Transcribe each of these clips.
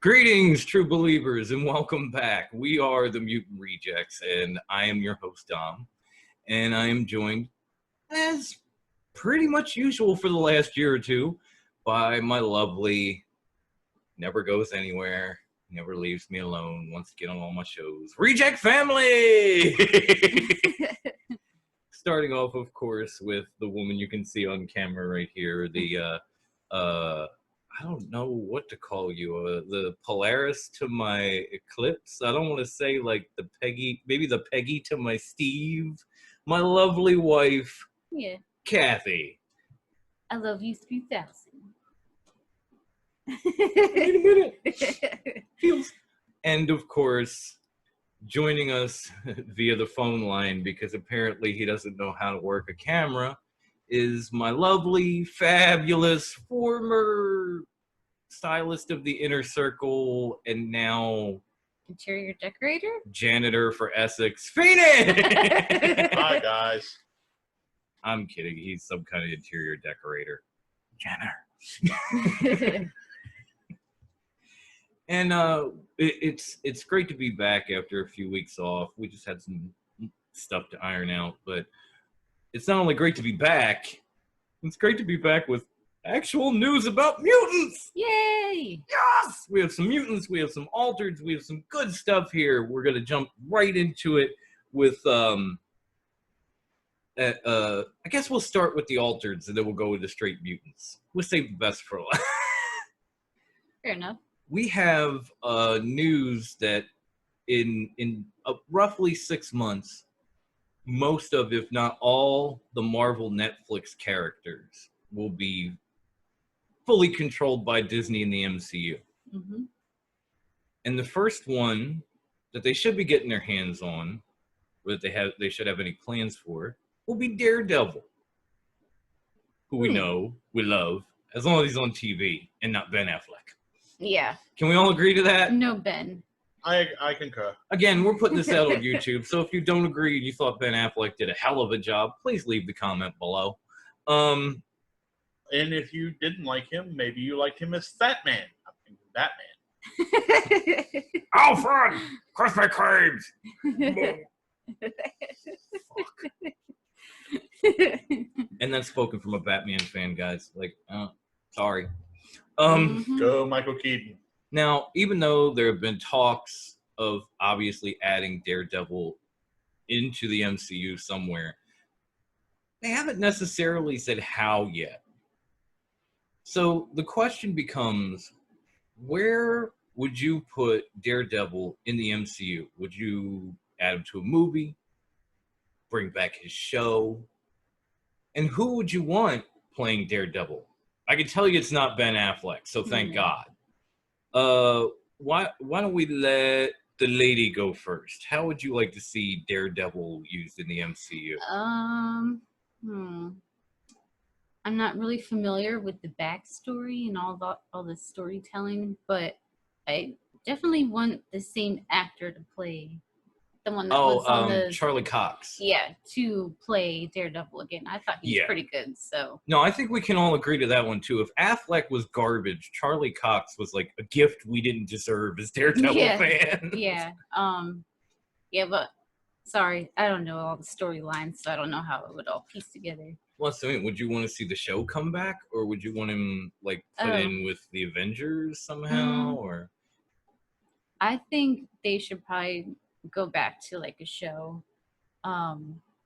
Greetings, true believers, and welcome back. We are the Mutant Rejects, and I am your host, Dom. And I am joined, as pretty much usual for the last year or two, by my lovely, never goes anywhere, never leaves me alone, wants to get on all my shows, Reject Family! Starting off, of course, with the woman you can see on camera right here, I don't know what to call you. The Polaris to my Eclipse. I don't want to say like the Peggy, maybe the Peggy to my Steve. My lovely wife, Yeah. Kathy. I love you 3000. Wait a minute. Feels. And of course, joining us via the phone line because apparently he doesn't know how to work a camera is my lovely, fabulous former stylist of the Inner Circle and now interior decorator, janitor for Essex, Phoenix. Hi guys. I'm kidding. He's some kind of interior decorator, janitor. And it's great to be back after a few weeks off. We just had some stuff to iron out, but it's not only great to be back, it's great to be back with actual news about mutants! Yay! Yes! We have some mutants, we have some altereds, we have some good stuff here. We're going to jump right into it with, I guess we'll start with the altereds and then we'll go with the straight mutants. We'll save the best for last. Fair enough. We have news that in roughly 6 months, most of, if not all, the Marvel Netflix characters will be fully controlled by Disney and the MCU. Mm-hmm. And the first one that they should be getting their hands on, or that they should have any plans for, will be Daredevil, who we know, we love, as long as he's on TV and not Ben Affleck. Yeah. Can we all agree to that? No, Ben. I concur. Again, we're putting this out on YouTube, so if you don't agree and you thought Ben Affleck did a hell of a job, please leave the comment below. And if you didn't like him, maybe you liked him as Fat Man. I'm thinking Batman. Alfred! Krispy Kremes! And that's spoken from a Batman fan, guys. Like, sorry. Go Michael Keaton. Now, even though there have been talks of obviously adding Daredevil into the MCU somewhere, they haven't necessarily said how yet. So the question becomes, where would you put Daredevil in the MCU? Would you add him to a movie? Bring back his show? And who would you want playing Daredevil? I can tell you it's not Ben Affleck, so thank God. Why don't we let the lady go first? How would you like to see Daredevil used in the MCU? I'm not really familiar with the backstory and all the storytelling, but I definitely want the same actor to play the one that was on the Charlie Cox. Yeah, to play Daredevil again. I thought he was pretty good. So no, I think we can all agree to that one too. If Affleck was garbage, Charlie Cox was like a gift we didn't deserve as Daredevil fans. Yeah. Yeah, but sorry, I don't know all the storylines, so I don't know how it would all piece together. Well, so would you want to see the show come back, or would you want him like put in with the Avengers somehow, or? I think they should probably go back to like a show. I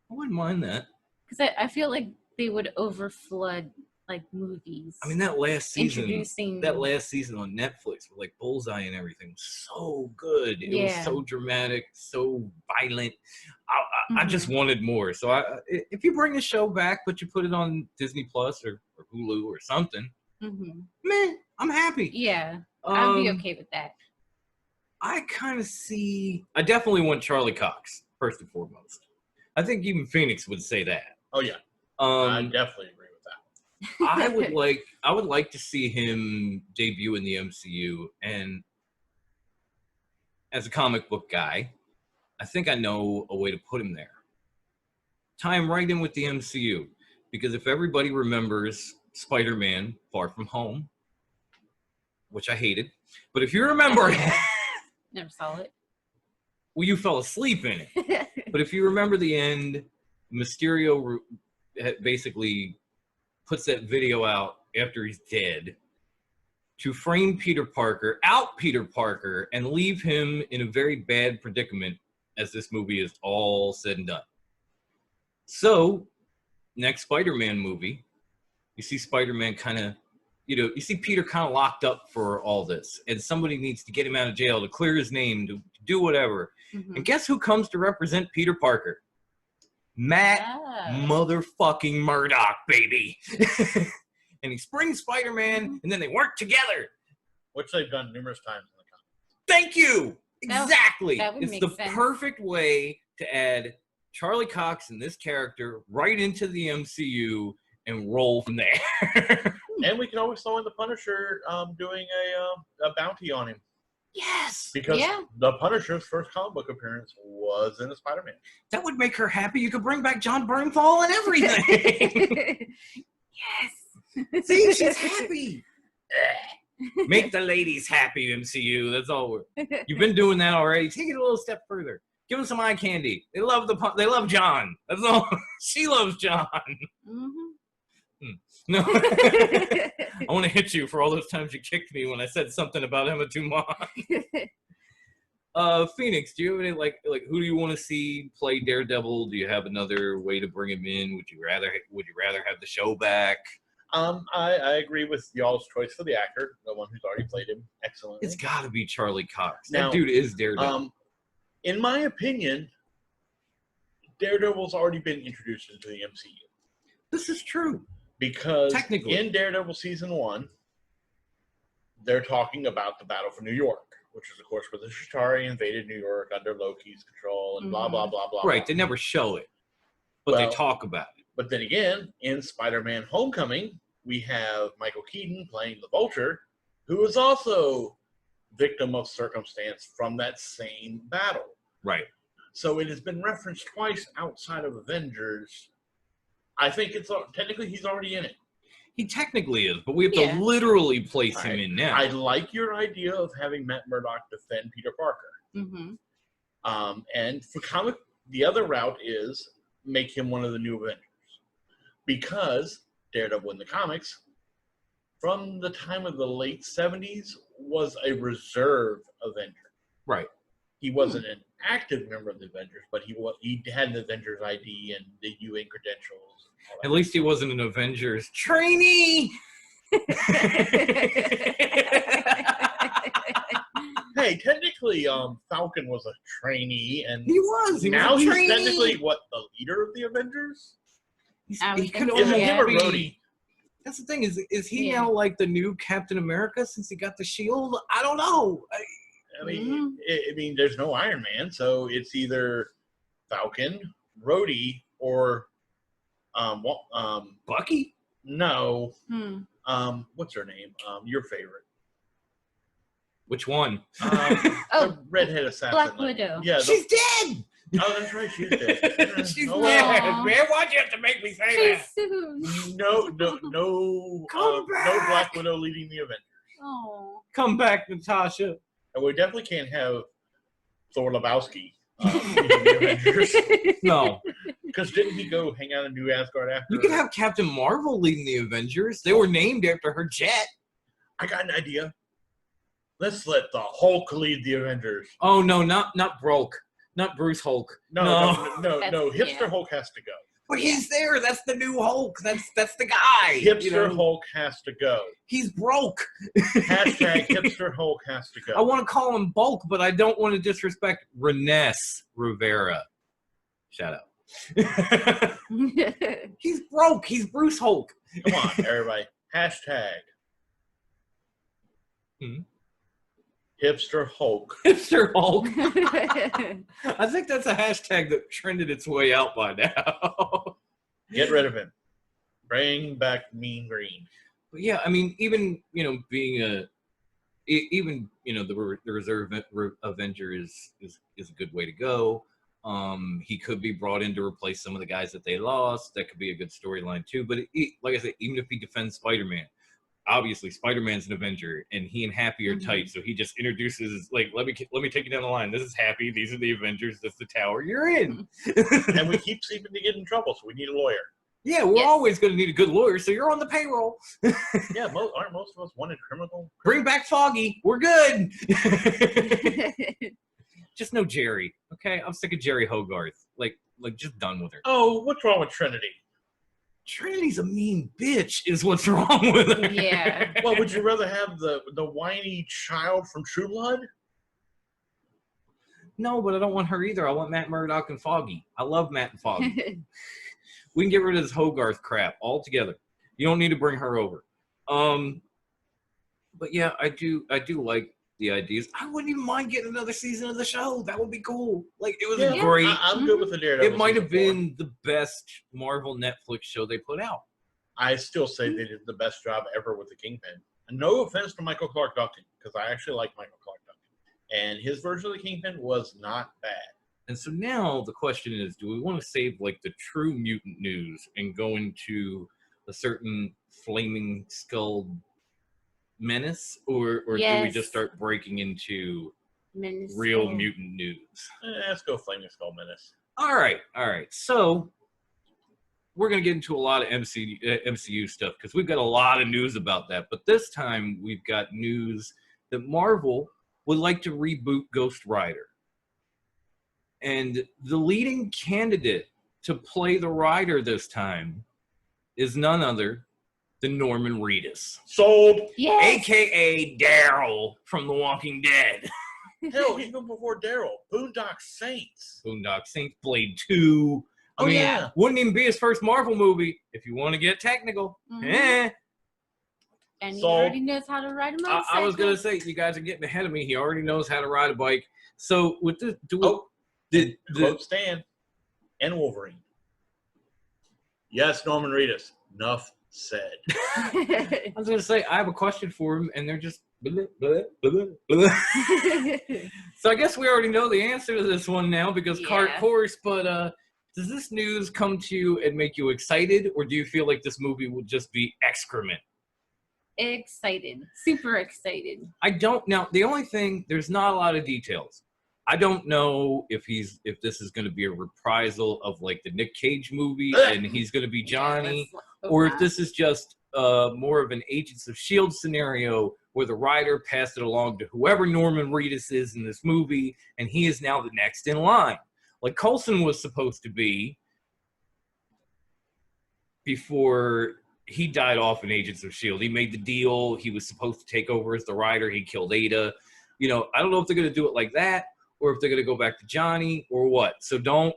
wouldn't mind that. Because I feel like they would overflood like movies. I mean, that last season on Netflix with like Bullseye and everything was so good. It was so dramatic, so violent. I just wanted more. So if you bring the show back, but you put it on Disney Plus or Hulu or something, man, I'm happy. Yeah, I'd be okay with that. I definitely want Charlie Cox, first and foremost. I think even Phoenix would say that. Oh yeah. I definitely agree with that. I would like to see him debut in the MCU, and as a comic book guy, I think I know a way to put him there. Tie him right in with the MCU, because if everybody remembers Spider-Man Far From Home, which I hated. But if you remember, Never saw it. well, you fell asleep in it. But if you remember the end, Mysterio basically puts that video out after he's dead to frame Peter Parker, out Peter Parker, and leave him in a very bad predicament as this movie is all said and done. So, next Spider-Man movie, you see Spider-Man kind of, you see Peter kind of locked up for all this, and somebody needs to get him out of jail to clear his name, to do whatever. Mm-hmm. And guess who comes to represent Peter Parker? Matt motherfucking Murdock, baby. And he springs Spider-Man, and then they work together. Which they've done numerous times in the comics. Thank you! Exactly. That would it's make the sense. perfect way to add Charlie Cox and this character right into the MCU and roll from there. And we can always throw in the Punisher doing a bounty on him. Yes! Because the Punisher's first comic book appearance was in the Spider-Man. That would make her happy. You could bring back John Bernthal and everything. Yes. See, she's happy. Make the ladies happy, MCU. That's all you've been doing that already. Take it a little step further. Give them some eye candy. They love they love John. That's all. She loves John. Mm-hmm. No. I want to hit you for all those times you kicked me when I said something about Emma Dumont. Phoenix, do you have any like who do you want to see play Daredevil? Do you have another way to bring him in? Would you rather have the show back? I agree with y'all's choice for the actor, the one who's already played him excellently. It's got to be Charlie Cox. Now, that dude is Daredevil. In my opinion, Daredevil's already been introduced into the MCU. This is true. Because technically, in Daredevil Season 1, they're talking about the Battle for New York, which is, of course, where the Chitauri invaded New York under Loki's control and blah, blah, blah, blah. Right, blah. they never show it, but they talk about it. But then again, in Spider-Man Homecoming, we have Michael Keaton playing the Vulture, who is also victim of circumstance from that same battle. Right. So it has been referenced twice outside of Avengers. I think it's technically he's already in it. He technically is, but we have to literally place him in now. I like your idea of having Matt Murdock defend Peter Parker. Mm-hmm. And for comic, the other route is make him one of the new Avengers. Because Daredevil in the comics, from the time of the late 70s, was a reserve Avenger. Right. He wasn't an active member of the Avengers, but he had the Avengers ID and the UN credentials. At least he wasn't an Avengers trainee. Hey, technically, Falcon was a trainee, and he was. Now he's technically the leader of the Avengers. He could Is it him or be. Rhodey? That's the thing. Is he now like the new Captain America since he got the shield? I don't know. I mean, there's no Iron Man, so it's either Falcon, Rhodey, or Bucky. No. What's her name? Your favorite. Which one? The redhead assassin. Black Widow. Yeah, she's dead. Oh, that's right. She's dead. She's dead. Man, why'd you have to make me say that? Soon. No Come back. no Black Widow leading the Avengers. Oh. Come back, Natasha. And we definitely can't have Thor Lebowski leading the Avengers. No. Because didn't he go hang out in New Asgard after? You could have Captain Marvel leading the Avengers. They were named after her jet. I got an idea. Let's let the Hulk lead the Avengers. Oh no, not Broke. Not Bruce Hulk. No. Hipster Hulk has to go. But he's there. That's the new Hulk. That's the guy. Hipster Hulk has to go. He's broke. Hashtag Hipster Hulk has to go. I want to call him Bulk, but I don't want to disrespect Reness Rivera. Shout out. He's broke. He's Bruce Hulk. Come on, everybody. Hashtag Hipster Hulk. Hipster Hulk. I think that's a hashtag that trended its way out by now. Get rid of him. Bring back Mean Green. But yeah, I mean, even being the Reserve Avenger is a good way to go. He could be brought in to replace some of the guys that they lost. That could be a good storyline too. But like I said, even if he defends Spider-Man, obviously Spider-Man's an Avenger, and he and Happy are tight. So he just introduces, like, let me take you down the line. This is Happy. These are the Avengers. This is the tower. You're in. And we keep seeming to get in trouble, so we need a lawyer. Yeah, we're always going to need a good lawyer, so you're on the payroll. Yeah, aren't most of us wanted criminal? Bring back Foggy. We're good. Just no Jerry, okay? I'm sick of Jerry Hogarth. Like just done with her. Oh, what's wrong with Trinity? Trinity's a mean bitch is what's wrong with her. Yeah. Well, would you rather have the whiny child from True Blood? No, but I don't want her either. I want Matt Murdock and Foggy. I love Matt and Foggy. We can get rid of this Hogarth crap altogether. You don't need to bring her over. But yeah, I do like the ideas. I wouldn't even mind getting another season of the show. That would be cool. Like, it was great. I'm good with the Daredevil. It might have been the best Marvel Netflix show they put out. I still say they did the best job ever with the Kingpin. And no offense to Michael Clark Duncan, because I actually like Michael Clark Duncan. And his version of the Kingpin was not bad. And so now the question is, do we want to save like the true mutant news and go into a certain flaming skull menace, or do we just start breaking into real mutant news? Let's go Flaming Skull Menace. All right. So we're going to get into a lot of MCU stuff because we've got a lot of news about that. But this time we've got news that Marvel would like to reboot Ghost Rider. And the leading candidate to play the Rider this time is none other than Norman Reedus. Sold! Yes. A.K.A. Daryl from The Walking Dead. Hell, even before Daryl. Boondock Saints. Boondock Saints, Blade 2. I mean, wouldn't even be his first Marvel movie if you want to get technical. And he already knows how to ride a motorcycle. I was going to say, you guys are getting ahead of me. He already knows how to ride a bike. So with this, quote Stan and Wolverine. Yes, Norman Reedus. Enough said. I was going to say, I have a question for him, and they're just blah, blah, blah, blah. So I guess we already know the answer to this one now because cart horse, but does this news come to you and make you excited, or do you feel like this movie will just be excrement? Excited. Super excited. I don't now. The only thing, there's not a lot of details. I don't know if this is going to be a reprisal of like the Nick Cage movie and he's going to be Johnny, or if this is just more of an Agents of S.H.I.E.L.D. scenario where the Rider passed it along to whoever Norman Reedus is in this movie, and he is now the next in line. Like Coulson was supposed to be before he died off in Agents of S.H.I.E.L.D. He made the deal. He was supposed to take over as the Rider. He killed Ada. You know, I don't know if they're going to do it like that, or if they're going to go back to Johnny, or what. So don't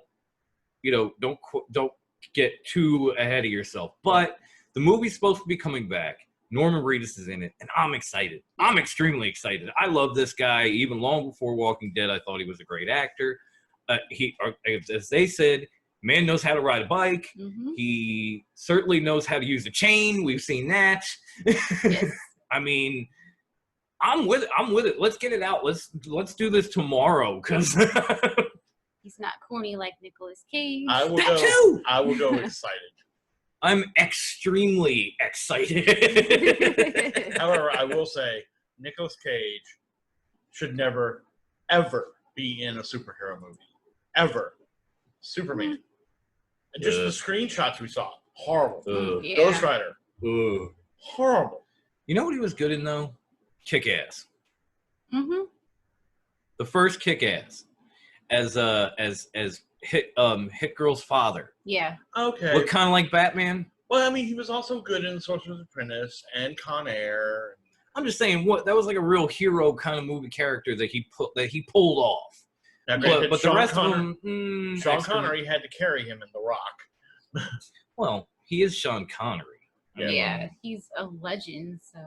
get too ahead of yourself. But the movie's supposed to be coming back. Norman Reedus is in it, and I'm excited. I'm extremely excited. I love this guy. Even long before Walking Dead, I thought he was a great actor. As they said, man knows how to ride a bike. Mm-hmm. He certainly knows how to use a chain. We've seen that. Yes. I mean, I'm with it. Let's get it out. Let's do this tomorrow, because he's not corny like Nicolas Cage. I will go excited. I'm extremely excited. However, I will say Nicolas Cage should never, ever be in a superhero movie. Ever. Superman. Mm-hmm. Just the screenshots we saw. Horrible. Ghost Rider. Horrible. You know what he was good in, though? Kick-Ass. Mm-hmm. The first Kick-Ass. As Hit Girl's father. Yeah. Okay. Look kind of like Batman. Well, I mean, he was also good in Sorcerer's Apprentice and Con Air. I'm just saying, that was like a real hero kind of movie character that he pulled off. Now, but the rest of them, Sean Connery had to carry him in The Rock. Well, he is Sean Connery. Yeah, he's a legend. So.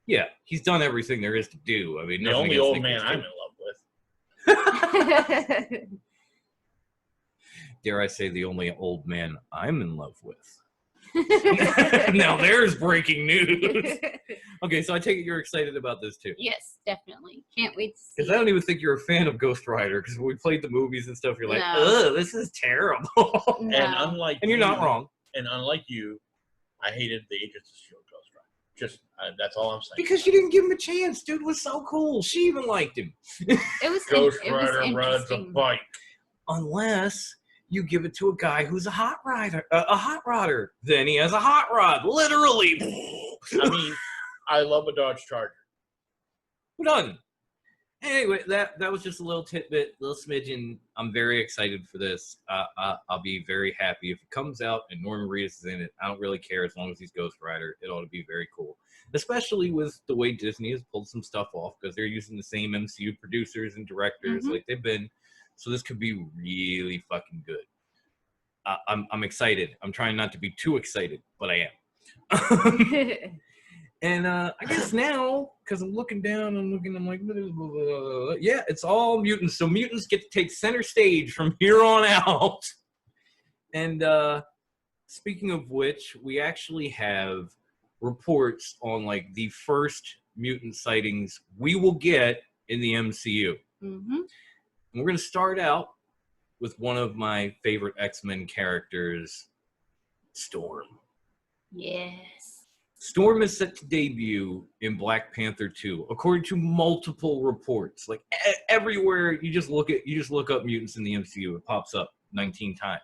Yeah, he's done everything there is to do. I mean, the only old man I'm in love with. Dare I say, the only old man I'm in love with. Now there's breaking news. Okay, so I take it you're excited about this too. Yes, definitely. Can't wait to see. Because I don't even think you're a fan of Ghost Rider. Because when we played the movies and stuff, you're like, ugh, this is terrible. No. And you're not wrong. And unlike you, I hated the Agents of S.H.I.E.L.D. Ghost Rider. Just that's all I'm saying. Because you didn't give him a chance. Dude was so cool. She even liked him. Ghost Rider rides a interesting. bike. Unless you give it to a guy who's a hot rodder. Then he has a hot rod, literally. I mean, I love a Dodge Charger. We're done. Anyway, that was just a little tidbit, little smidgen. I'm very excited for this. I'll be very happy if it comes out and Norman Reedus is in it. I don't really care as long as he's Ghost Rider. It ought to be very cool, especially with the way Disney has pulled some stuff off because they're using the same MCU producers and directors like they've been. So this could be really fucking good. I'm excited. I'm trying not to be too excited, but I am. And I guess now, because I'm looking down, I'm like, blah, blah, blah, yeah, it's all mutants. So mutants get to take center stage from here on out. And speaking of which, we actually have reports on like the first mutant sightings we will get in the MCU. And we're going to start out with one of my favorite X-Men characters, Storm. Yes. Storm is set to debut in Black Panther 2, according to multiple reports. Like everywhere, you just look up mutants in the MCU, it pops up 19 times.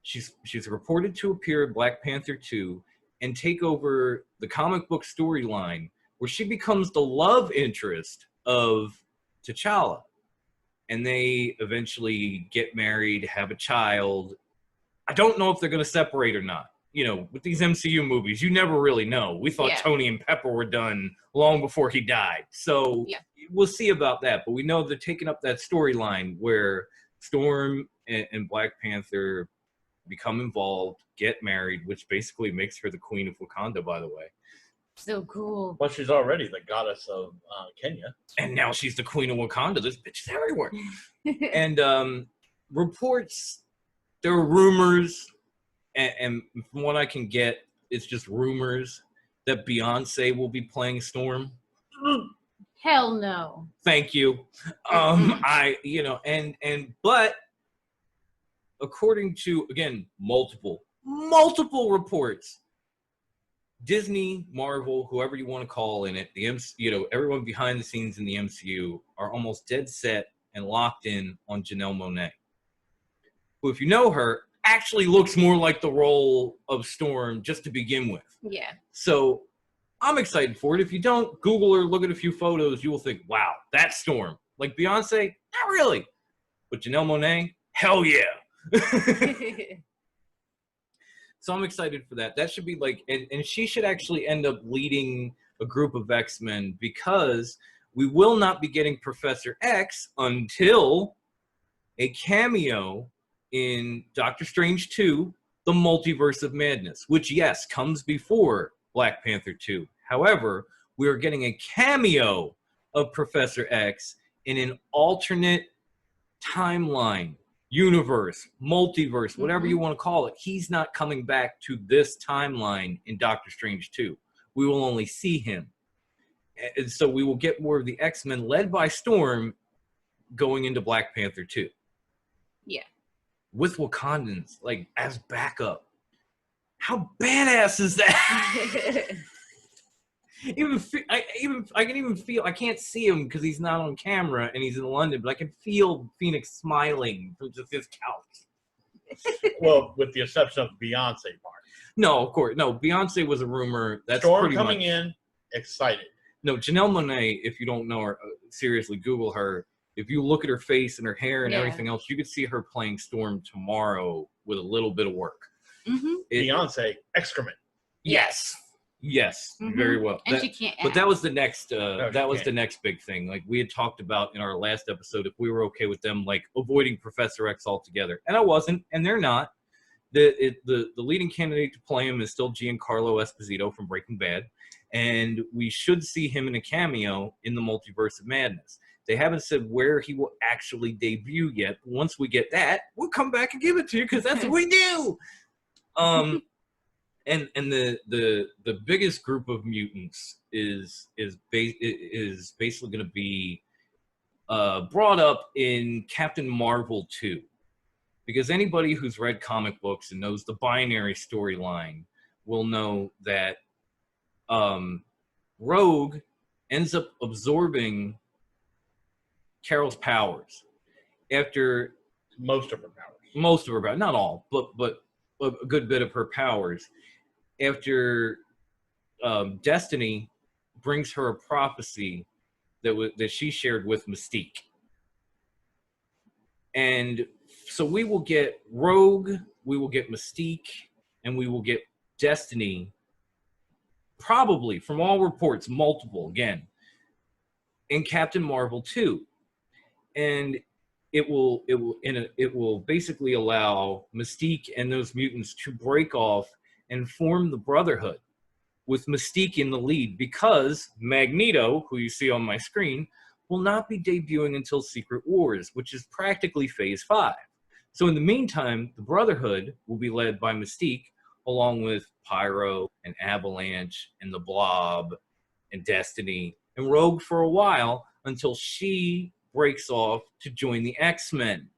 She's reported to appear in Black Panther 2 and take over the comic book storyline, where she becomes the love interest of T'Challa, and they eventually get married, have a child. I don't know if they're going to separate or not. You know, with these MCU movies, you never really know. We thought Tony and Pepper were done long before he died. So we'll see about that. But we know they're taking up that storyline where Storm and Black Panther become involved, get married, which basically makes her the Queen of Wakanda, by the way. So cool. Well, she's already the goddess of Kenya. And now she's the Queen of Wakanda. This bitch is everywhere. And reports, there are rumors, and from what I can get, it's just rumors that Beyonce will be playing Storm. Hell no. Thank you. But according to, again, multiple reports, Disney, Marvel, whoever you want to call in it, everyone behind the scenes in the MCU are almost dead set and locked in on Janelle Monáe, who, if you know her, actually looks more like the role of Storm just to begin with. Yeah. So I'm excited for it. If you don't, Google her, look at a few photos, you will think, wow, that's Storm. Like Beyonce, not really. But Janelle Monáe, hell yeah. So I'm excited for that. That should be like, and she should actually end up leading a group of X-Men, because we will not be getting Professor X until a cameo in Doctor Strange 2, The Multiverse of Madness, which, yes, comes before Black Panther 2. However, we are getting a cameo of Professor X in an alternate timeline, universe, multiverse, whatever you want to call it. He's not coming back to this timeline in Doctor Strange 2. We will only see him. And so we will get more of the X-Men led by Storm going into Black Panther 2. Yeah. With Wakandans, like, as backup. How badass is that? I can even feel, I can't see him because he's not on camera and he's in London, but I can feel Phoenix smiling from just his couch. Well, with the exception of Beyonce part. No, of course. No, Beyonce was a rumor. That's Storm pretty coming much in, excited. No, Janelle Monáe, if you don't know her, seriously, Google her. If you look at her face and her hair and everything else, you could see her playing Storm tomorrow with a little bit of work. Beyonce, excrement. Yes. Yes, very well. And she can't act. But that was the next the next big thing. Like we had talked about in our last episode, if we were okay with them like avoiding Professor X altogether. And I wasn't, and they're not. The leading candidate to play him is still Giancarlo Esposito from Breaking Bad. And we should see him in a cameo in the Multiverse of Madness. They haven't said where he will actually debut yet. Once we get that, we'll come back and give it to you, because that's what we do. And the biggest group of mutants is basically going to be brought up in Captain Marvel 2, because anybody who's read comic books and knows the binary storyline will know that Rogue ends up absorbing Carol's powers after Most of her powers. most of her powers, not all, but a good bit of her powers after Destiny brings her a prophecy that she shared with Mystique. And so we will get Rogue, we will get Mystique, and we will get Destiny, probably, from all reports, multiple, again, in Captain Marvel 2. And it will basically allow Mystique and those mutants to break off and form the Brotherhood, with Mystique in the lead, because Magneto, who you see on my screen, will not be debuting until Secret Wars, which is practically Phase 5. So in the meantime, the Brotherhood will be led by Mystique, along with Pyro and Avalanche and the Blob and Destiny and Rogue for a while, until she breaks off to join the X-Men.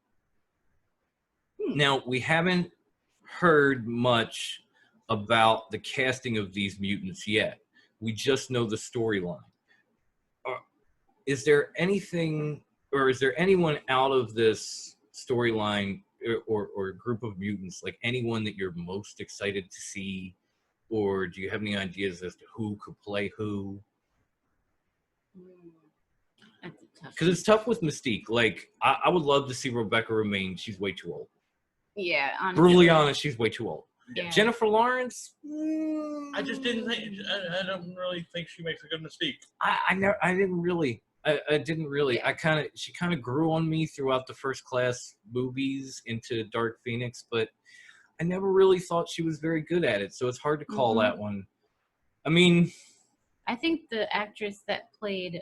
Now, we haven't heard much about the casting of these mutants yet. We just know the storyline. Is there anything, or is there anyone out of this storyline or group of mutants, like anyone that you're most excited to see? Or do you have any ideas as to who could play who? That's a tough Because it's tough with Mystique. Like, I would love to see Rebecca Romaine. She's way too old. Yeah, honestly. Brutally honest, she's way too old. Yeah. Jennifer Lawrence? I just didn't think. I don't really think she makes a good Mystique. I didn't really. Yeah. She kind of grew on me throughout the First Class movies into Dark Phoenix, but I never really thought she was very good at it. So it's hard to call that one. I mean, I think the actress that played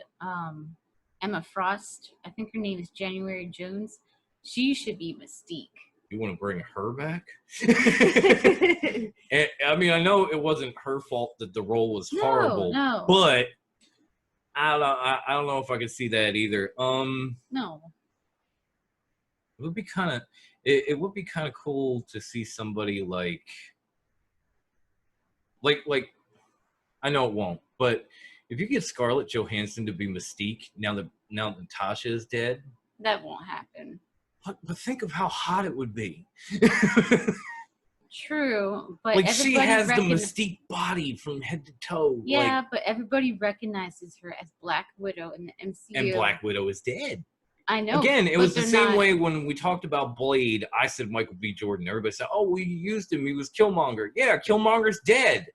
Emma Frost, I think her name is January Jones. She should be Mystique. you want to bring her back? And, I mean, I know it wasn't her fault that the role was horrible, No. but I don't know if I could see that either. No. It would be kind of it would be kind of cool to see somebody like I know it won't, but if you get Scarlett Johansson to be Mystique now that Natasha is dead, That won't happen. but think of how hot it would be. True, but Like, she has the recogni- Mystique body from head to toe. Yeah, like, but everybody recognizes her as Black Widow in the MCU. and Black Widow is dead. I know. Again, it but was the they're same not- way when we talked about Blade. I said Michael B. Jordan. Everybody said, "Oh, we used him. He was Killmonger." Yeah, Killmonger's dead.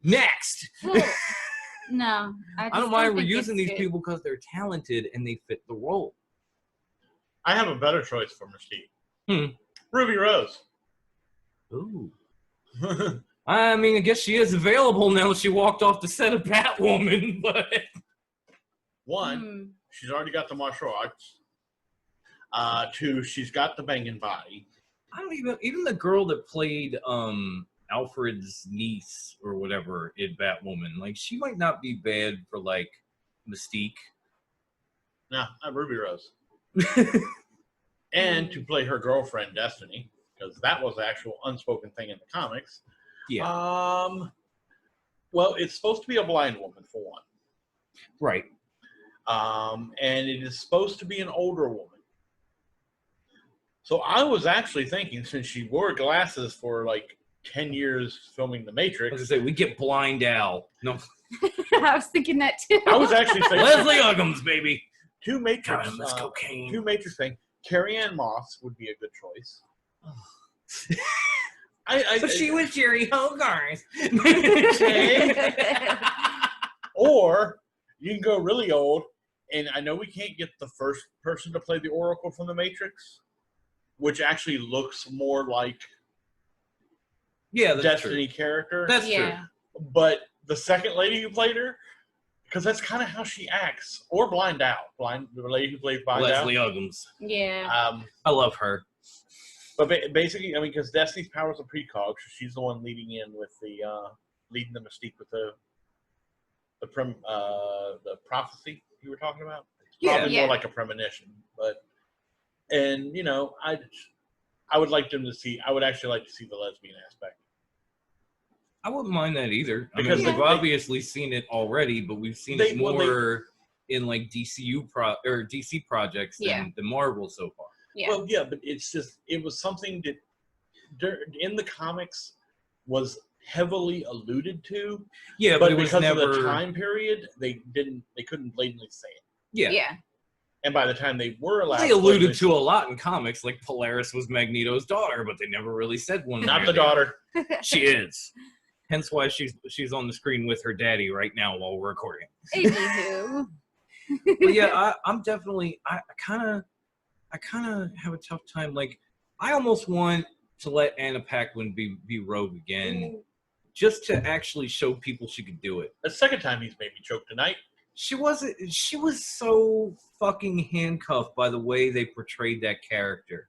Next. Well, no, I don't mind think reusing it's these good. people because they're talented and they fit the role. I have a better choice for Mystique. Hmm. Ruby Rose. Ooh. I mean, I guess she is available now that she walked off the set of Batwoman, but One, she's already got the martial arts. Two, she's got the banging body. I don't even the girl that played Alfred's niece or whatever in Batwoman, like, she might not be bad for like Mystique. Nah, Ruby Rose. And to play her girlfriend, Destiny, because that was the actual unspoken thing in the comics. Yeah. Well, it's supposed to be a blind woman, for one. Right. And it is supposed to be an older woman. So I was actually thinking, since she wore glasses for like 10 years filming The I Matrix. was gonna say, we get Blind Al. No. I was thinking that too. I was actually thinking Leslie Uggams, baby. two Matrix. God, that's cocaine. Two Matrix thing. Carrie Ann Moss would be a good choice. So she was Jerry Hogarth. Or you can go really old, and I know we can't get the first person to play the Oracle from The Matrix, which actually looks more like Yeah, that's Destiny true. character. That's Yeah. true. But the second lady who played her, because that's kind of how she acts, or Blind Owl, the lady who plays Blind Leslie Uggams. Yeah. Owl. I love her. But basically, I mean, because Destiny's powers are precog, so she's the one leading in with the leading the Mystique with the prophecy you were talking about. It's probably more like a premonition, but and you know, I would like them to see. I would actually like to see the lesbian aspect. I wouldn't mind that either. I Because mean, they- we've obviously seen it already, but we've seen it Well, more in like DC projects Yeah. than the Marvel so far. Yeah. Well, yeah, but it's just it was something that in the comics was heavily alluded to. Yeah, but it was because never. of the time period, they couldn't blatantly say it. Yeah. Yeah. And by the time they were allowed, They alluded to a lot in comics, like Polaris was Magneto's daughter, but they never really said one. not way the or other. daughter. She is. Hence why she's on the screen with her daddy right now while we're recording. Anywho. But yeah, I'm definitely. I kind of have a tough time. Like, I almost want to let Anna Paquin be Rogue again, just to actually show people she could do it. The second time he's made me choke tonight. She was so fucking handcuffed by the way they portrayed that character.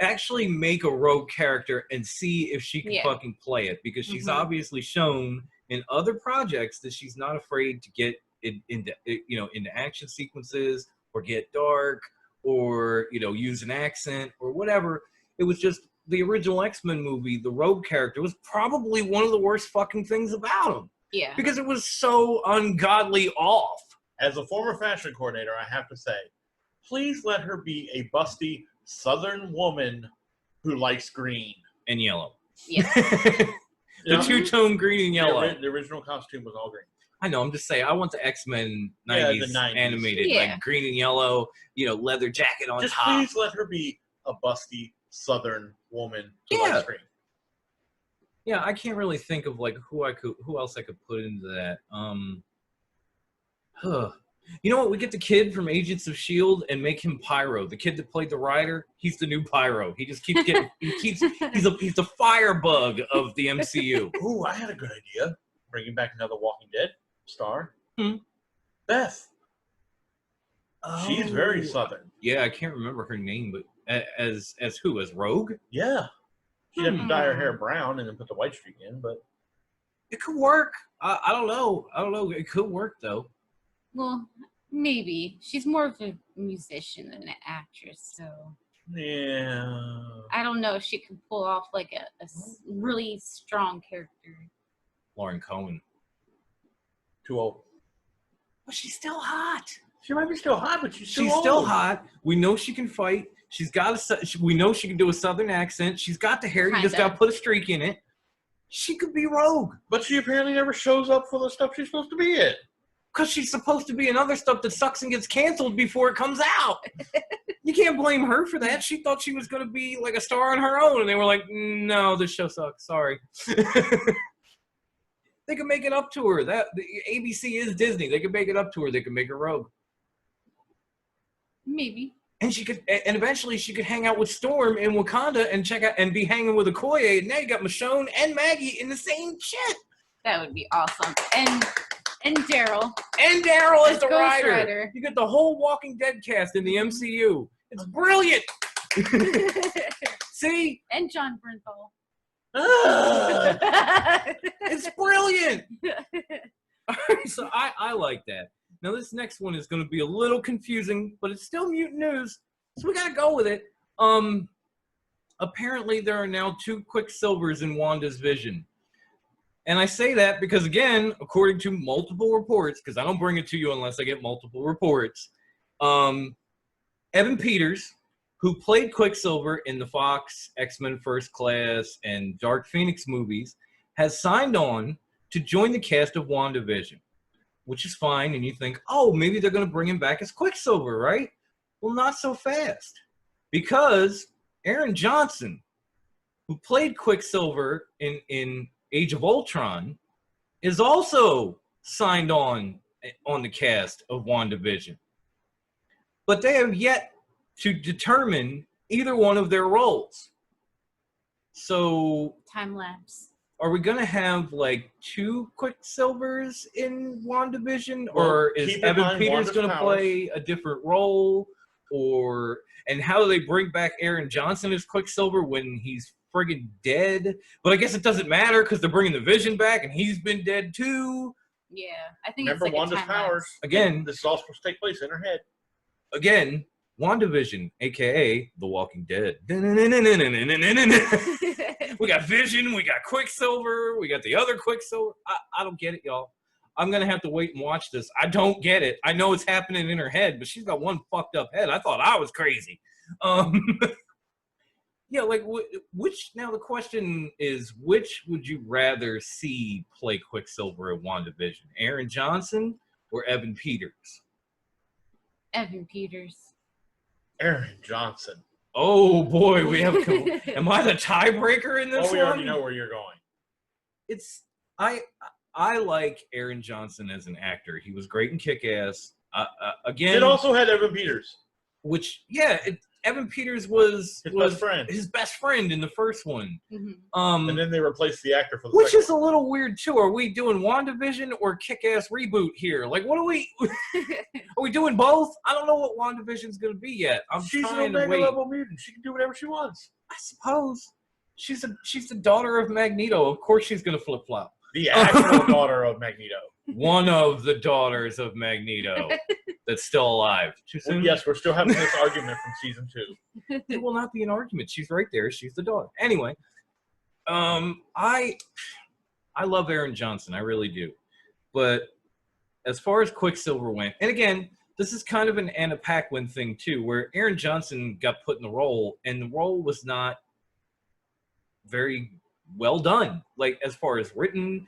Actually make a Rogue character and see if she can fucking play it, because she's obviously shown in other projects that she's not afraid to get into action sequences or get dark or use an accent or whatever. It was just the original X-Men movie. The Rogue character was probably one of the worst fucking things about him. Yeah. Because it was so ungodly off. As a former fashion coordinator, I have to say, please let her be a busty Southern woman who likes green And yellow. Yeah. The two-tone green and yellow. The original costume was all green. I know, I'm just saying, I want the X-Men 90s, the 90s. animated, Yeah. like green and yellow, leather jacket on Just top. please let her be a busty Southern woman who Yeah. likes green. Yeah, I can't really think of like who else I could put into that. You know what? We get the kid from Agents of S.H.I.E.L.D. and make him Pyro. The kid that played the Rider, he's the new Pyro. He just keeps getting, he's the firebug of the MCU. Ooh, I had a good idea. Bringing back another Walking Dead star. Beth. She's very Oh. Southern. Yeah, I can't remember her name, but as who? As Rogue? Yeah. She'd have to dye her hair brown and then put the white streak in, but It could work. I don't know. It could work though. Well, maybe. She's more of a musician than an actress, so yeah. I don't know if she could pull off like a really strong character. Lauren Cohen. Too old. But she's still hot. She might be still hot, but she's She's still hot. We know she can fight. She's got we know she can do a Southern accent. She's got the hair. You just got to put a streak in it. She could be Rogue. But she apparently never shows up for the stuff she's supposed to be in. Because she's supposed to be in other stuff that sucks and gets canceled before it comes out. You can't blame her for that. She thought she was going to be like a star on her own. And they were like, no, this show sucks. Sorry. They could make it up to her. The ABC is Disney. They could make it up to her. They could make her Rogue. Maybe. And and eventually she could hang out with Storm in Wakanda and check out and be hanging with Okoye. And now you got Michonne and Maggie in the same shit. That would be awesome. And Daryl. And Daryl is the Ghost Rider. Rider. You get the whole Walking Dead cast in the MCU. It's brilliant. See? And John Bernthal. It's brilliant. All right, so I like that. Now this next one is going to be a little confusing, but it's still mutant news, so we got to go with it. Apparently there are now 2 Quicksilvers in Wanda's vision. And I say that because, again, according to multiple reports, because I don't bring it to you unless I get multiple reports, Evan Peters, who played Quicksilver in the Fox X-Men First Class and Dark Phoenix movies, has signed on to join the cast of WandaVision, which is fine. And you think, oh, maybe they're going to bring him back as Quicksilver, right? Well, not so fast. Because Aaron Johnson, who played Quicksilver in Age of Ultron, is also signed on the cast of WandaVision. But they have yet to determine either one of their roles. So Time lapse. are we going to have like 2 Quicksilvers in WandaVision? Well, or is keep in Evan mind Peters Wanda's going to powers. play a different role? And how do they bring back Aaron Johnson as Quicksilver when he's friggin' dead? But I guess it doesn't matter because they're bringing the Vision back and he's been dead too. Yeah, I think Remember it's like Wanda's a time powers? lapse. Again, This is all supposed to take place in her head. WandaVision, a.k.a. The Walking Dead. We got Vision, we got Quicksilver, we got the other Quicksilver. I don't get it, y'all. I'm going to have to wait and watch this. I don't get it. I know it's happening in her head, but she's got one fucked up head. I thought I was crazy. Yeah, like, now the question is, which would you rather see play Quicksilver at WandaVision? Aaron Johnson or Evan Peters? Evan Peters. Aaron Johnson. Oh, boy, we have... Am I the tiebreaker in this one? We already know where you're going. I like Aaron Johnson as an actor. He was great in Kick-Ass. Again, It also had Evan Peters. Which, yeah, Evan Peters was his best friend in the first one. Mm-hmm. And then they replaced the actor for the which second is a little weird too. Are we doing WandaVision or Kick-Ass reboot here? Like, what are we? Are we doing both? I don't know what WandaVision's going to be yet. She's trying an to Omega wait. level mutant. She can do whatever she wants. I suppose she's the daughter of Magneto. Of course, she's going to flip flop. The actual daughter of Magneto. One of the daughters of Magneto that's still alive. Too soon? Well, yes, we're still having this argument from season 2. It will not be an argument. She's right there. She's the daughter. Anyway, I love Aaron Johnson. I really do. But as far as Quicksilver went, and again, this is kind of an Anna Paquin thing too, where Aaron Johnson got put in the role, and the role was not very well done. Like, as far as written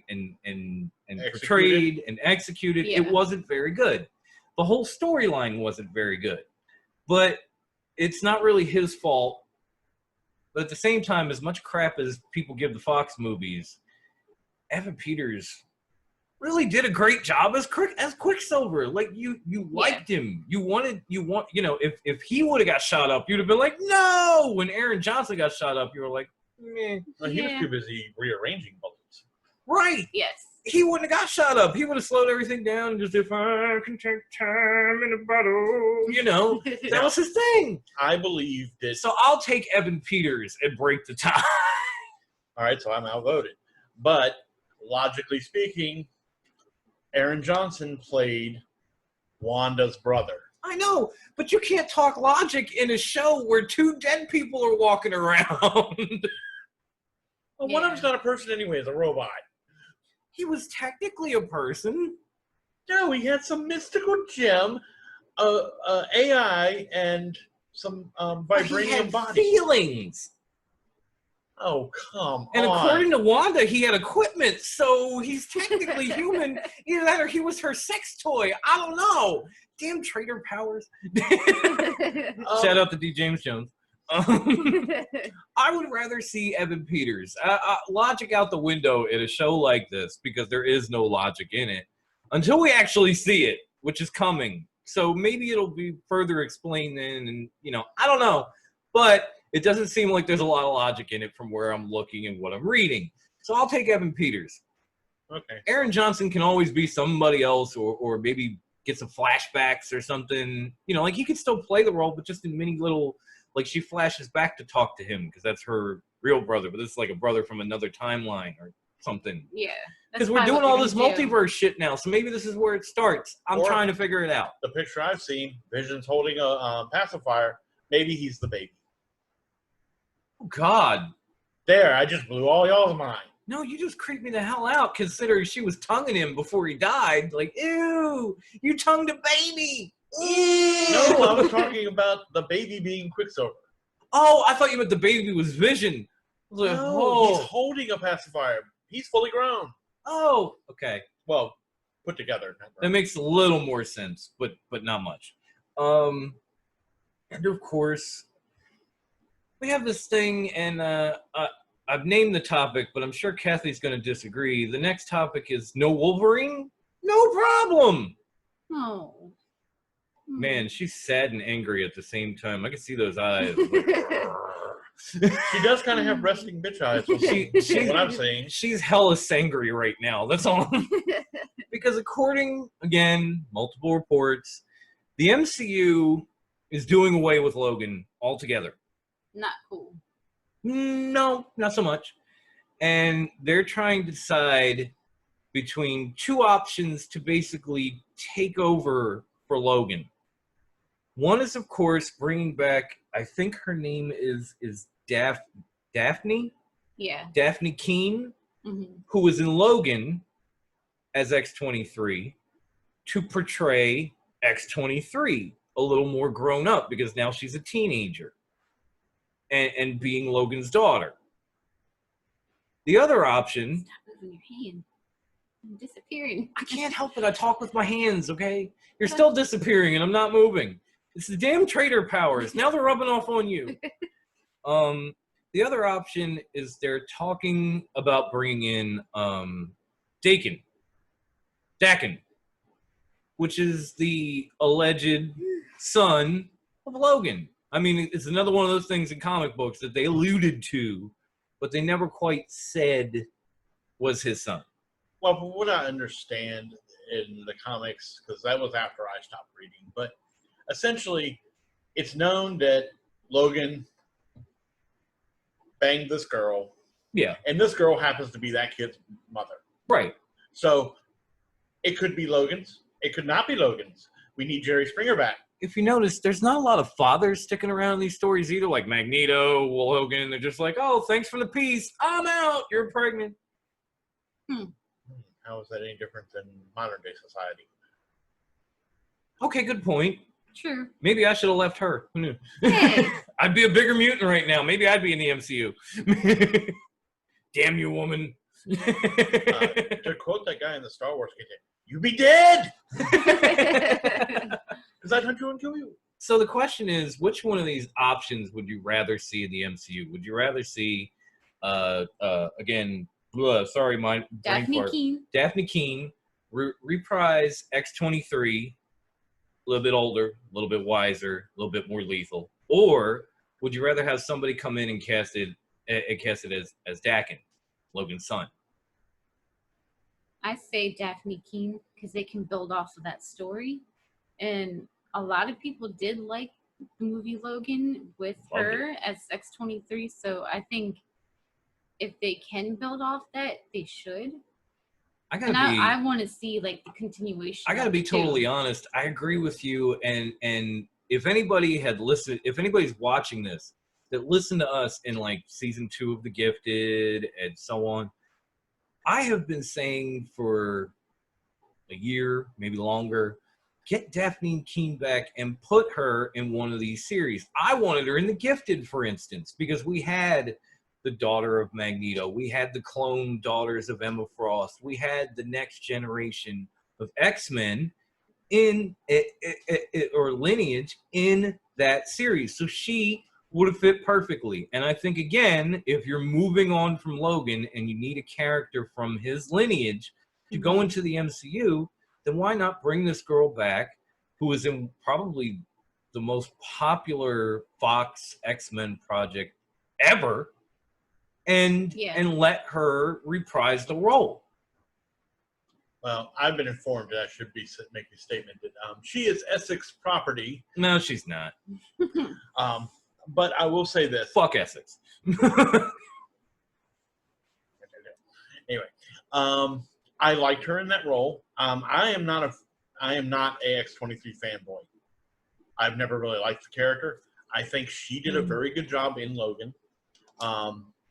and portrayed and executed, Yeah. it wasn't very good. The whole storyline wasn't very good. But it's not really his fault. But at the same time, as much crap as people give the Fox movies, Evan Peters really did a great job as Quicksilver. Like, you liked him. If he would have got shot up, you'd have been like, no. When Aaron Johnson got shot up, you were like, meh. Well, he was too busy rearranging bullets. Right. Yes. He wouldn't have got shot up. He would have slowed everything down and just, if I can take time in a bottle, that was his thing. I believe that. So I'll take Evan Peters and break the tie. All right, so I'm outvoted. But logically speaking, Aaron Johnson played Wanda's brother. I know, but you can't talk logic in a show where two dead people are walking around. Well, one of them's not a person anyway, it's a robot. He was technically a person. No, he had some mystical gem, AI, and some vibranium he had body. Feelings. Oh, come and on. According to Wanda, he had equipment, so he's technically human. Either that or he was her sex toy. I don't know. Damn traitor powers. Shout out to D. James Jones. I would rather see Evan Peters. Logic out the window in a show like this, because there is no logic in it until we actually see it, which is coming. So maybe it'll be further explained then, and I don't know. But it doesn't seem like there's a lot of logic in it from where I'm looking and what I'm reading. So I'll take Evan Peters. Okay. Aaron Johnson can always be somebody else, or maybe get some flashbacks or something. Like he could still play the role, but just in many little, like she flashes back to talk to him because that's her real brother, but this is like a brother from another timeline or something. Yeah. Because we're doing all this multiverse shit now, so maybe this is where it starts. I'm trying to figure it out. The picture I've seen, Vision's holding a pacifier. Maybe he's the baby. Oh, God. There, I just blew all y'all's mind. No, you just creeped me the hell out, considering she was tonguing him before he died. Like, ew, you tongued a baby. Ew. No, I was talking about the baby being Quicksilver. Oh, I thought you meant the baby was Vision. Like, No, he's holding a pacifier. He's fully grown. Oh, okay. Well, put together. That makes a little more sense, but not much. And of course, we have this thing, and I've named the topic, but I'm sure Kathy's going to disagree. The next topic is no Wolverine? No problem. Oh. Man, she's sad and angry at the same time. I can see those eyes. She does kind of have resting bitch eyes. What I'm saying. She's hella sangry right now. That's all. Because according, again, multiple reports, the MCU is doing away with Logan altogether. Not cool. No, not so much. And they're trying to decide between two options to basically take over for Logan. One is, of course, bringing back, I think her name is Daphne? Yeah. Daphne Keene, Mm-hmm. who was in Logan as X-23, to portray X-23 a little more grown up because now she's a teenager and being Logan's daughter. The other option... Stop moving your hand. I'm disappearing. I can't help it. I talk with my hands, okay? You're still disappearing and I'm not moving. It's the damn traitor powers. Now they're rubbing off on you. The other option is they're talking about bringing in Dakin, which is the alleged son of Logan. I mean, it's another one of those things in comic books that they alluded to, but they never quite said was his son. Well, from what I understand in the comics, because that was after I stopped reading, but essentially it's known that Logan banged this girl. Yeah. And this girl happens to be that kid's mother. Right. So it could be Logan's. It could not be Logan's. We need Jerry Springer back. If you notice, there's not a lot of fathers sticking around in these stories either, like Magneto, Logan. They're just like, oh, thanks for the peace. I'm out. You're pregnant. How is that any different than modern day society? Okay, good point. True. Maybe I should have left her. Who knew? Hey. I'd be a bigger mutant right now. Maybe I'd be in the MCU. Damn you, woman. To quote that guy in the Star Wars game, you be dead! Because I'd hunt you and kill you. So the question is, which one of these options would you rather see in the MCU? Would you rather see, again, sorry, my Daphne Keene. Daphne Keene reprise X-23, a little bit older, a little bit wiser, a little bit more lethal, or would you rather have somebody come in and cast it as Dakin, Logan's son? I say Daphne Keene because they can build off of that story, and a lot of people did like the movie Logan with her as X-23. So I think if they can build off that, they should. I want to see like the continuation. I gotta be totally honest. I agree with you. And if anybody had listened, if anybody's watching this that listened to us in like season 2 of The Gifted and so on, I have been saying for a year, maybe longer, get Daphne Keene back and put her in one of these series. I wanted her in The Gifted, for instance, because we had the daughter of Magneto. We had the clone daughters of Emma Frost. We had the next generation of X-Men in or lineage in that series. So she would have fit perfectly. And I think, again, if you're moving on from Logan and you need a character from his lineage to go into the MCU, then why not bring this girl back who is in probably the most popular Fox X-Men project ever and let her reprise the role? Well, I've been informed that I should be making a statement that she is Essex property. No, she's not. But I will say this. Fuck Essex. Anyway, I liked her in that role. I am not a X-23 fanboy. I've never really liked the character. I think she did a very good job in Logan.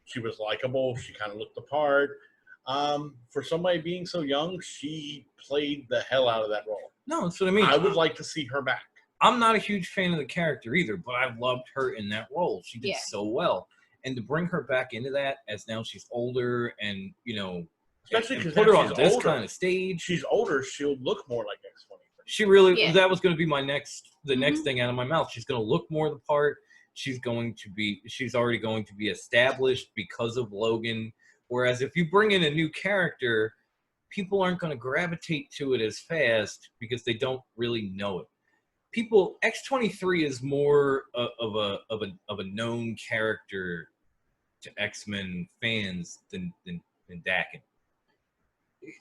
She was likable. She kind of looked the part. For somebody being so young, she played the hell out of that role. No, that's what I mean. I would like to see her back. I'm not a huge fan of the character either, but I loved her in that role. She did so well. And to bring her back into that as now she's older and, you know, especially because put her on this kind of stage. She's older. She'll look more like X-23. She really, that was going to be the next thing out of my mouth. She's going to look more the part. She's already going to be established because of Logan. Whereas if you bring in a new character, people aren't going to gravitate to it as fast because they don't really know it. X-23 is more of a known character to X-Men fans than Dakin.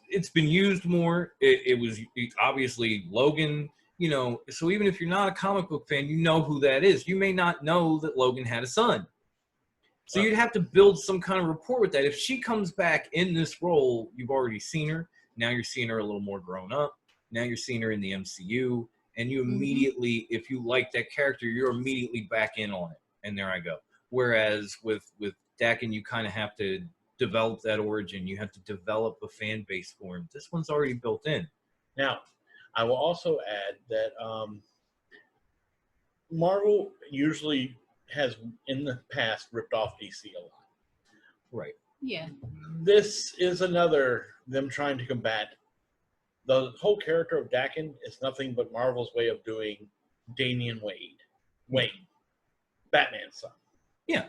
It's been used more. It was obviously Logan, you know, so even if you're not a comic book fan, you know who that is. You may not know that Logan had a son. So you'd have to build some kind of rapport with that. If she comes back in this role, you've already seen her. Now you're seeing her a little more grown up. Now you're seeing her in the MCU. And you immediately, if you like that character, you're immediately back in on it. And there I go. Whereas with Dakin, you kind of have to develop that origin. You have to develop a fan base for him. This one's already built in. Now, I will also add that Marvel usually has, in the past, ripped off DC a lot. Right. Yeah. This is another them trying to combat. The whole character of Dakin is nothing but Marvel's way of doing Damian Wayne, Batman's son. Yeah.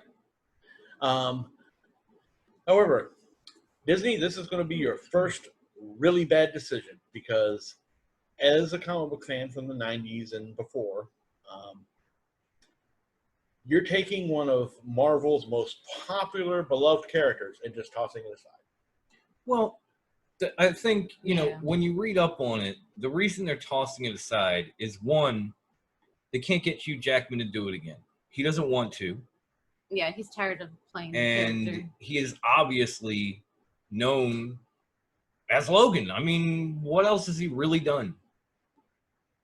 However, Disney, this is going to be your first really bad decision because as a comic book fan from the 90s and before, you're taking one of Marvel's most popular, beloved characters and just tossing it aside. Well, I think, Yeah. when you read up on it, the reason they're tossing it aside is, one, they can't get Hugh Jackman to do it again. He doesn't want to. Yeah, he's tired of playing the And character. he is obviously known as Logan. I mean, what else has he really done?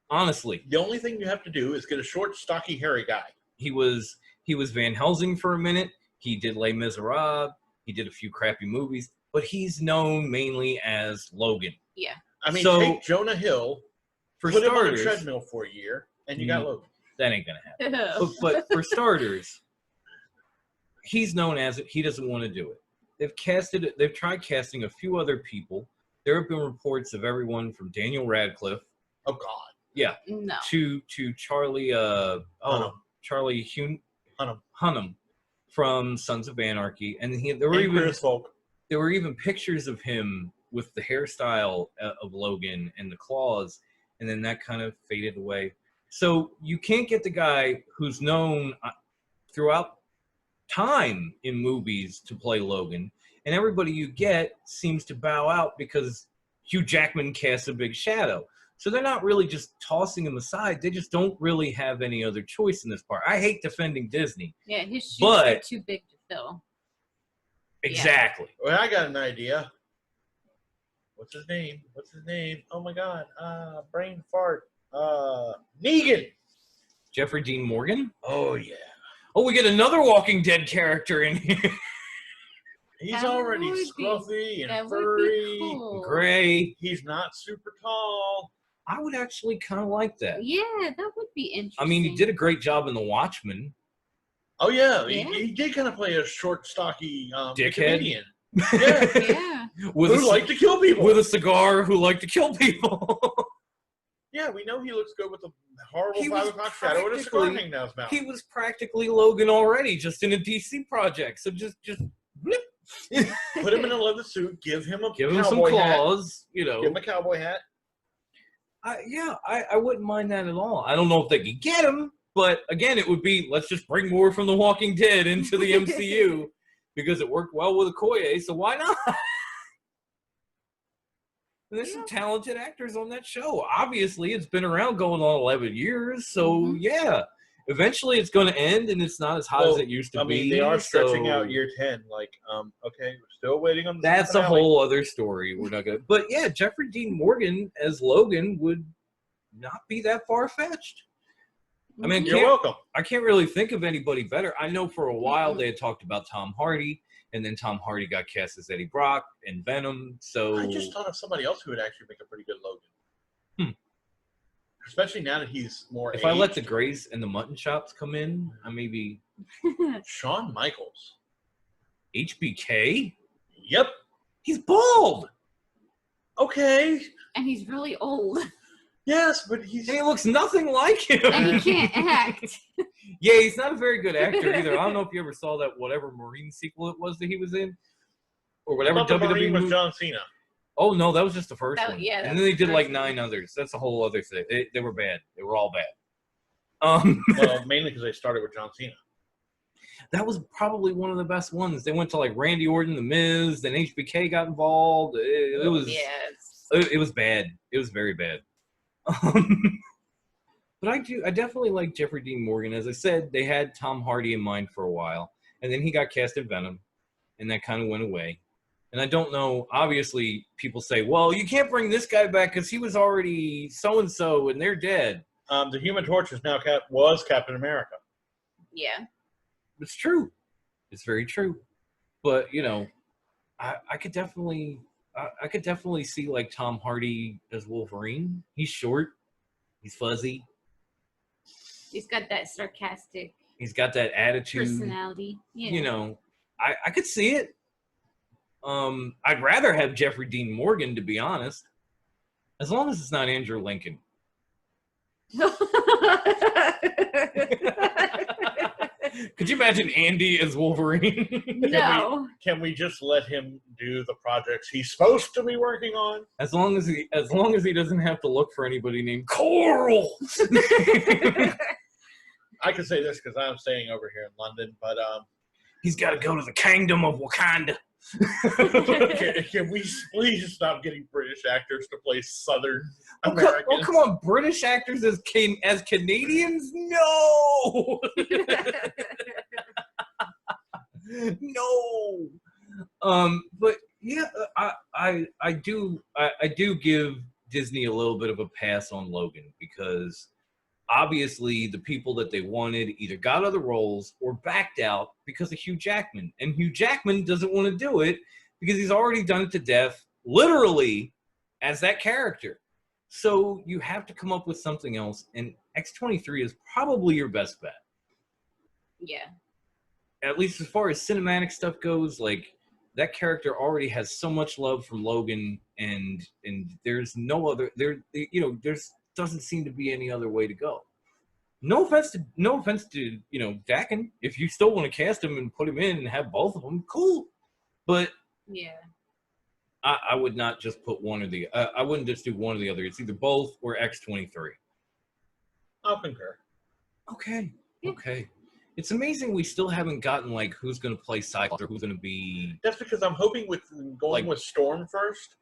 Honestly. The only thing you have to do is get a short, stocky, hairy guy. He was Van Helsing for a minute. He did Les Miserables. He did a few crappy movies, but he's known mainly as Logan. Yeah. I mean, So, take Jonah Hill, For put him on a starters, treadmill for a year, and you got Logan. that ain't gonna happen. But for starters, he's known as it. He doesn't want to do it. They've tried casting a few other people. There have been reports of everyone from Daniel Radcliffe, Oh, God. yeah, No. to Charlie Hunnam. Charlie Hunnam from Sons of Anarchy, and there were And even Chris Folk. there were even pictures of him with the hairstyle of Logan and the claws, and then that kind of faded away. So you can't get the guy who's known throughout time in movies to play Logan, and everybody you get seems to bow out because Hugh Jackman casts a big shadow. So they're not really just tossing him aside. They just don't really have any other choice in this part. I hate defending Disney. Yeah, his shoes But- are too big to fill. Exactly. Well, I got an idea. What's his name? Oh, my God. Brain fart. Negan. Jeffrey Dean Morgan? Oh, yeah. Oh, we get another Walking Dead character in here. He's That already would be- scruffy That and would furry. be cool. Gray. He's not super tall. I would actually kind of like that. Yeah, that would be interesting. I mean, he did a great job in The Watchmen. Oh, yeah. Yeah. He did kind of play a short, stocky Dickhead. comedian. Yeah. Yeah. with, Who a, like to kill people. with a cigar who liked to kill people. Yeah, we know he looks good with the horrible He 5 was o'clock shadow with a cigar practically- hanging down his mouth. He was practically Logan already, just in a DC project. So just blip. Put him in a leather suit, give him a Give him some cowboy hat. claws, Give him a cowboy hat. I wouldn't mind that at all. I don't know if they could get him, but again, it would be, let's just bring more from The Walking Dead into the MCU because it worked well with Okoye, so why not? And there's some talented actors on that show. Obviously, it's been around going on 11 years, so yeah. Eventually, it's going to end, and it's not as hot as it used to be. I mean, they are stretching so out year 10. Like, okay, we're still waiting on the That's a finale. whole other story. We're not going to. But yeah, Jeffrey Dean Morgan as Logan would not be that far-fetched. I mean, You're welcome. I can't really think of anybody better. I know for a while they had talked about Tom Hardy, and then Tom Hardy got cast as Eddie Brock in Venom. So I just thought of somebody else who would actually make a pretty good Logan. Especially now that he's more if I let the aged. Grays and the Mutton Chops come in, I maybe Shawn Michaels. HBK. Yep. He's bald, Okay. And he's really old. Yes, but he's... and he looks nothing like him. And he can't act. Yeah, he's not a very good actor either. I don't know if you ever saw that whatever Marine sequel it was that he was in, or I whatever thought the WWE Marine was movie. John Cena. Oh no, that was just the first That- one. yeah, and that then was they the did like first 9 one. others. That's a whole other thing. They were bad. They were all bad. Well, mainly because they started with John Cena. That was probably one of the best ones. They went to like Randy Orton, The Miz, then HBK got involved. It was it was bad. It was very bad. But I definitely like Jeffrey Dean Morgan. As I said, they had Tom Hardy in mind for a while, and then he got cast in Venom, and that kind of went away. And I don't know. Obviously, people say, "Well, you can't bring this guy back because he was already so and so, and they're dead." The Human Torch is now was Captain America. Yeah. It's true. It's very true. But you know, I could definitely see like Tom Hardy as Wolverine. He's short, he's fuzzy, He's got that sarcastic he's got that attitude. personality. Yeah. You know, I could see it. I'd rather have Jeffrey Dean Morgan, to be honest, as long as it's not Andrew Lincoln. Could you imagine Andy as Wolverine? No. Can we just let him do the projects he's supposed to be working on? As long as he doesn't have to look for anybody named Coral. I can say this because I'm staying over here in London, but he's got to go to the kingdom of Wakanda. can we please stop getting British actors to play Southern Americans? Oh, come on, British actors as Canadians? No, no. But yeah, I do give Disney a little bit of a pass on Logan because obviously the people that they wanted either got other roles or backed out because of Hugh Jackman. And Hugh Jackman doesn't want to do it because he's already done it to death, literally, as that character. So you have to come up with something else, and X-23 is probably your best bet. Yeah. At least as far as cinematic stuff goes, like, that character already has so much love from Logan, and there's no other, there's doesn't seem to be any other way to go. No offense to Dakin. If you still want to cast him and put him in and have both of them, cool. But yeah, I would not just put one or the. I wouldn't just do one or the other. It's either both or X-23. I'll concur. Okay. It's amazing we still haven't gotten like who's going to play Cyclops or who's going to be. That's because I'm hoping with going with Storm first,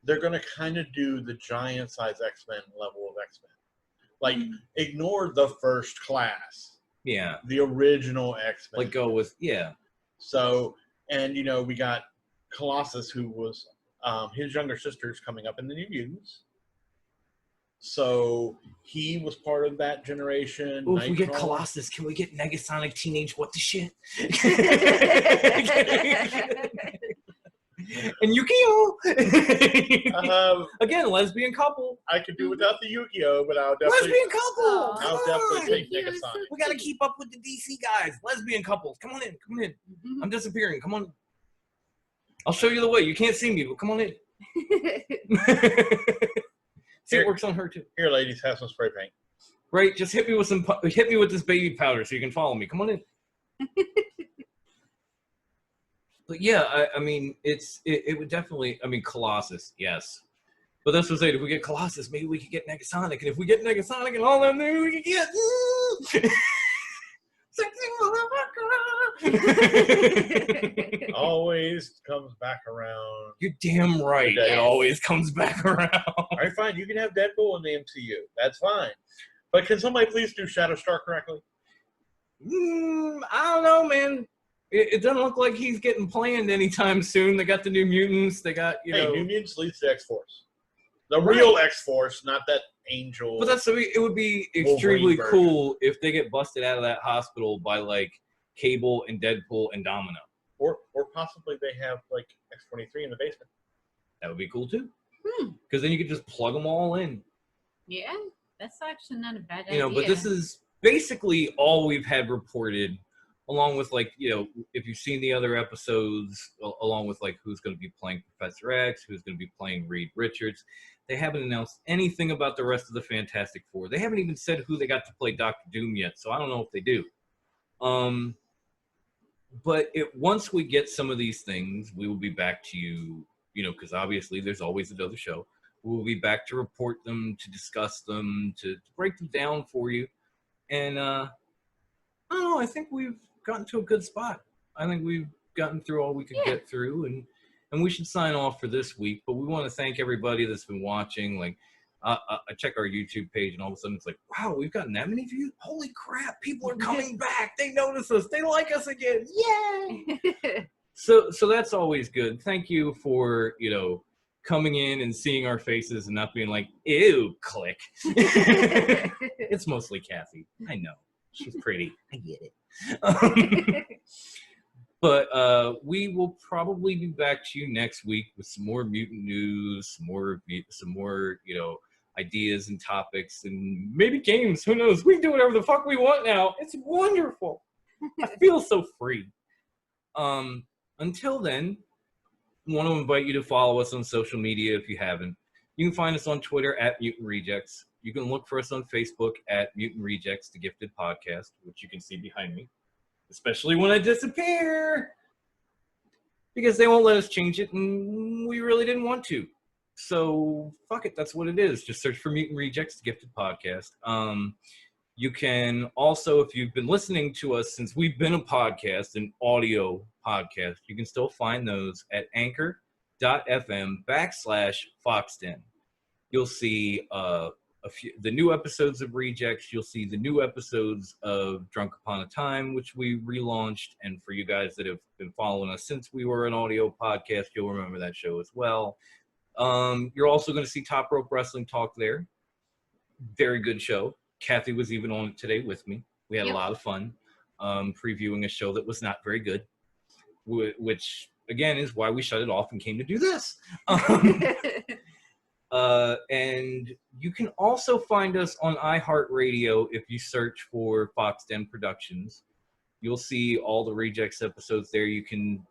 they're going to kind of do the giant size X-Men level of X-Men. Like, ignore the first class. Yeah. The original X-Men. Like, go with, yeah. So, and, we got Colossus, who was his younger sister's coming up in the New Mutants. So, he was part of that generation. Oh, if we get Colossus, can we get Negasonic Teenage What the Shit? And Yu-Gi-Oh! Again, lesbian couple. I could do without the Yu-Gi-Oh, but I'll definitely lesbian couple. I'll definitely take Negasonic. We gotta keep up with the DC guys. Lesbian couples. Come on in. Mm-hmm. I'm disappearing. Come on. I'll show you the way. You can't see me, but come on in. See, it works on her too. Here, ladies, have some spray paint. Right, just hit me with this baby powder so you can follow me. Come on in. But yeah, I mean, it would definitely. I mean, Colossus, yes. But that's what I said. If we get Colossus, maybe we could get Negasonic, and if we get Negasonic and all that, maybe we could get sexy motherfucker. Always comes back around. You're damn right. Yes. It always comes back around. All right, fine. You can have Deadpool in the MCU. That's fine. But can somebody please do Shatterstar correctly? I don't know, man. It doesn't look like he's getting planned anytime soon. They got the New Mutants. They got, New Mutants leads to X-Force. The real X-Force, not that Angel. But it would be extremely cool if they get busted out of that hospital by, like, Cable and Deadpool and Domino. Or possibly they have, like, X-23 in the basement. That would be cool, too. Because then you could just plug them all in. Yeah, that's actually not a bad idea. But this is basically all we've had reported, along with, like, if you've seen the other episodes, along with, like, who's going to be playing Professor X, who's going to be playing Reed Richards. They haven't announced anything about the rest of the Fantastic Four. They haven't even said who they got to play Doctor Doom yet, so I don't know if they do. But once we get some of these things, we will be back to you, because obviously there's always another show. We'll be back to report them, to discuss them, to break them down for you. And I don't know, I think we've gotten to a good spot. I think we've gotten through all we could get through, and we should sign off for this week. But we want to thank everybody that's been watching. Like, I check our YouTube page, and all of a sudden it's like, wow, we've gotten that many views. Holy crap! People are coming back. They notice us. They like us again. Yay! So that's always good. Thank you for coming in and seeing our faces and not being like, ew, click. It's mostly Kathy. I know. She's pretty. I get it. But we will probably be back to you next week with some more mutant news, some more ideas and topics, and maybe games. Who knows? We can do whatever the fuck we want now. It's wonderful. I feel so free. Until then, I want to invite you to follow us on social media if you haven't. You can find us on Twitter at Mutant Rejects. You can look for us on Facebook at Mutant Rejects, the Gifted Podcast, which you can see behind me. Especially when I disappear. Because they won't let us change it, and we really didn't want to. So, fuck it, that's what it is. Just search for Mutant Rejects, the Gifted Podcast. You can also, if you've been listening to us since we've been a podcast, an audio podcast, you can still find those at anchor.fm/Foxden. You'll see the new episodes of Rejects. You'll see the new episodes of Drunk Upon a Time, which we relaunched. And for you guys that have been following us since we were an audio podcast, you'll remember that show as well. You're also going to see Top Rope Wrestling Talk there. Very good show. Kathy was even on it today with me. We had a lot of fun previewing a show that was not very good, which, again, is why we shut it off and came to do this. And you can also find us on iHeartRadio if you search for Foxden Productions. You'll see all the Rejects episodes there. You can,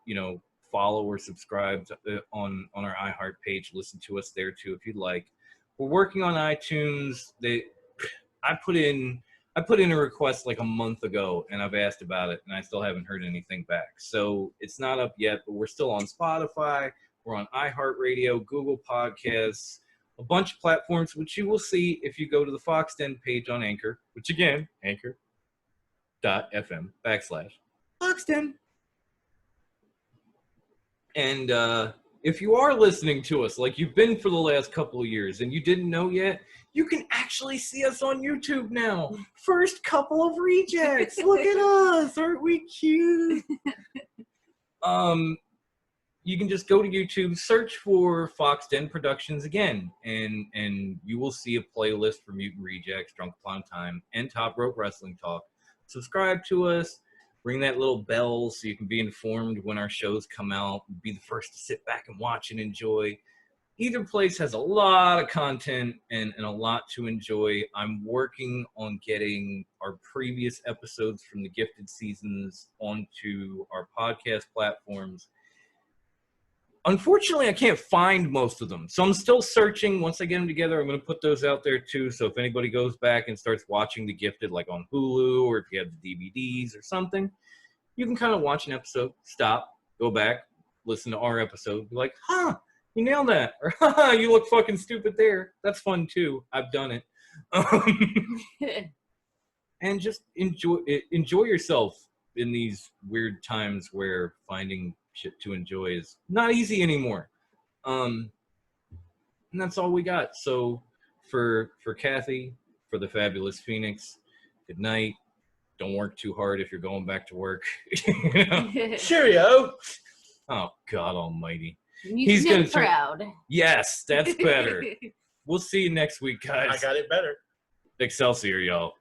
follow or subscribe on our iHeart page. Listen to us there too if you'd like. We're working on iTunes. I put in a request like a month ago, and I've asked about it, and I still haven't heard anything back. So it's not up yet, but we're still on Spotify. We're on iHeartRadio, Google Podcasts, a bunch of platforms, which you will see if you go to the Foxden page on Anchor, which again, anchor.fm/Foxden. And if you are listening to us like you've been for the last couple of years and you didn't know yet, you can actually see us on YouTube now. First couple of Rejects. Look at us. Aren't we cute? You can just go to YouTube, search for Foxden Productions again, and you will see a playlist for Mutant Rejects, Drunk Upon Time, and Top Rope Wrestling Talk. Subscribe to us. Ring that little bell so you can be informed when our shows come out. Be the first to sit back and watch and enjoy. Either place has a lot of content and a lot to enjoy. I'm working on getting our previous episodes from the Gifted seasons onto our podcast platforms. Unfortunately, I can't find most of them, so I'm still searching. Once I get them together, I'm going to put those out there too, so if anybody goes back and starts watching The Gifted, like on Hulu, or if you have the DVDs or something, you can kind of watch an episode, stop, go back, listen to our episode, be like, you nailed that, or you look fucking stupid there. That's fun too. I've done it. And just enjoy yourself in these weird times where finding shit to enjoy is not easy anymore. And that's all we got. So for Kathy, for the fabulous Phoenix, good night. Don't work too hard if you're going back to work. Cheerio. Oh, God almighty. He's gonna proud. Yes, that's better. We'll see you next week, guys. I got it better. Excelsior, y'all.